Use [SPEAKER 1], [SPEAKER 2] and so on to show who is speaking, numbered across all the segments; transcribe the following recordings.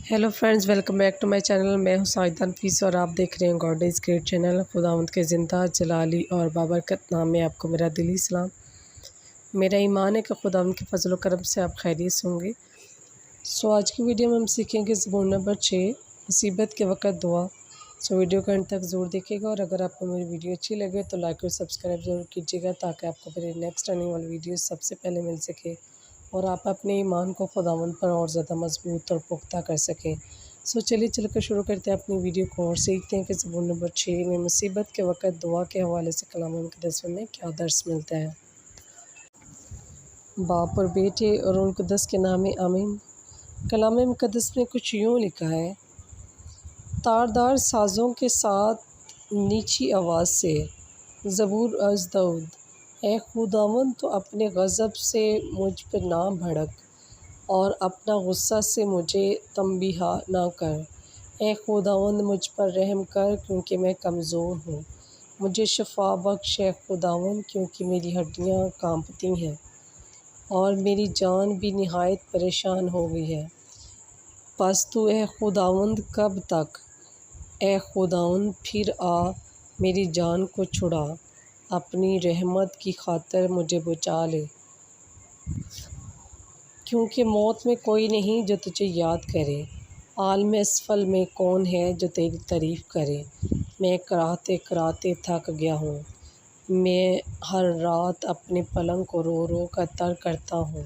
[SPEAKER 1] Hello friends, welcome back to my channel. मैं हूं साजिदा नफीस और आप देख रहे हैं गॉड इज़ ग्रेट चैनल। खुदावंद के ज़िंदा जलाली और बाबरकत नाम में आपको मेरा दिली सलाम। मेरा ईमान है कि खुदावंद के फजल व करम से आप खैरियत से होंगे। आज की वीडियो में हम सीखेंगे ज़बूर नंबर 6, मुसीबत के वक़्त दुआ। वीडियो का अंत तक ज़रूर देखिएगा और अगर आपको मेरी वीडियो अच्छी लगे तो लाइक और सब्सक्राइब ज़रूर कीजिएगा ताकि आपको मेरे नेक्स्ट आने वाली वीडियो सबसे पहले मिल सके और आप अपने ईमान को खुदावंद पर और ज़्यादा मजबूत और पुख्ता कर सकें। चलिए चलकर शुरू करते हैं अपनी वीडियो को और सीखते हैं कि ज़बूर नंबर 6 में मुसीबत के वक़्त दुआ के हवाले से कलाम मुक़द्दस में क्या दर्स मिलता है। बाप और बेटे और रूह कुद्दस के नाम आमीन। कलाम मुक़द्दस में कुछ यूँ लिखा है, तारदार साज़ों के साथ नीची आवाज़ से ज़बूर अज़ दाऊद। ए खुदावंद, तो अपने गज़ब से मुझ पर ना भड़क और अपना गुस्सा से मुझे तंबीहा ना कर। ए खुदावंद, मुझ पर रहम कर क्योंकि मैं कमज़ोर हूँ। मुझे शफ़ा बख्श ए खुदावंद, क्योंकि मेरी हड्डियाँ कांपती हैं और मेरी जान भी निहायत परेशान हो गई है। बस तू ए खुदावंद कब तक? ए खुदावंद, फिर आ मेरी जान को छुड़ा। अपनी रहमत की खातिर मुझे बचा ले, क्योंकि मौत में कोई नहीं जो तुझे याद करे। आलम असफल में कौन है जो तेरी तारीफ़ करे। मैं कराहते कराहते थक गया हूँ। मैं हर रात अपने पलंग को रो रो कर तर करता हूँ।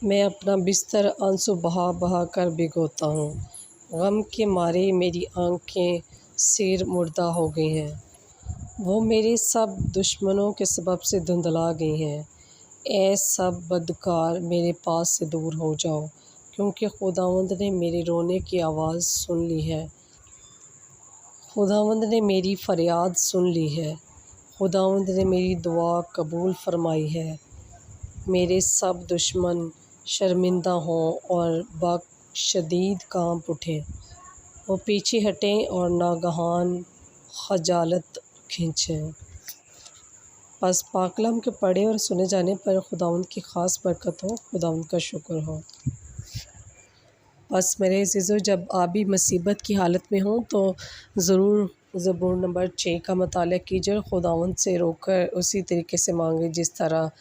[SPEAKER 1] मैं अपना बिस्तर आंसू बहा बहा कर भिगोता हूँ। गम के मारे मेरी आँखें सिर मुर्दा हो गई हैं। वो मेरे सब दुश्मनों के सबब से धुंधला गई हैं। ऐ सब बदकार, मेरे पास से दूर हो जाओ, क्योंकि खुदावंद ने मेरे रोने की आवाज़ सुन ली है। खुदावंद ने मेरी फरियाद सुन ली है। खुदावंद ने मेरी दुआ कबूल फरमाई है। मेरे सब दुश्मन शर्मिंदा हों और शदीद कांप उठें। वो पीछे हटें और नागहान खजालत खींचें। बस पाकलाम के पढ़े और सुने जाने पर खुदावंद की ख़ास बरकत हो, खुदावंद का शुक्र हो। बस मेरे अज़ीज़ों, जब आप भी मुसीबत की हालत में हों तो ज़रूर ज़बूर नंबर 6 का मुताला कीजिए। खुदावंद से रोकर उसी तरीके से मांगे जिस तरह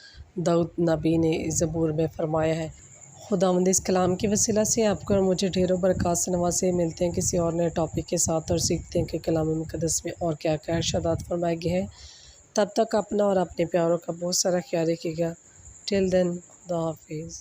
[SPEAKER 1] दाऊद नबी ने ज़बूर में फ़रमाया है। खुदावंद इस कलाम के वसीला से आपको और मुझे ढेरों बरक़ात से नवाज़े। मिलते हैं किसी और नए टॉपिक के साथ और सीखते हैं कि कलाम मुक़द्दस में और क्या क्या इरशादात फ़रमाए गए हैं। तब तक अपना और अपने प्यारों का बहुत सारा ख्याल रखिएगा। टिल देन, खुदा हाफ़िज़।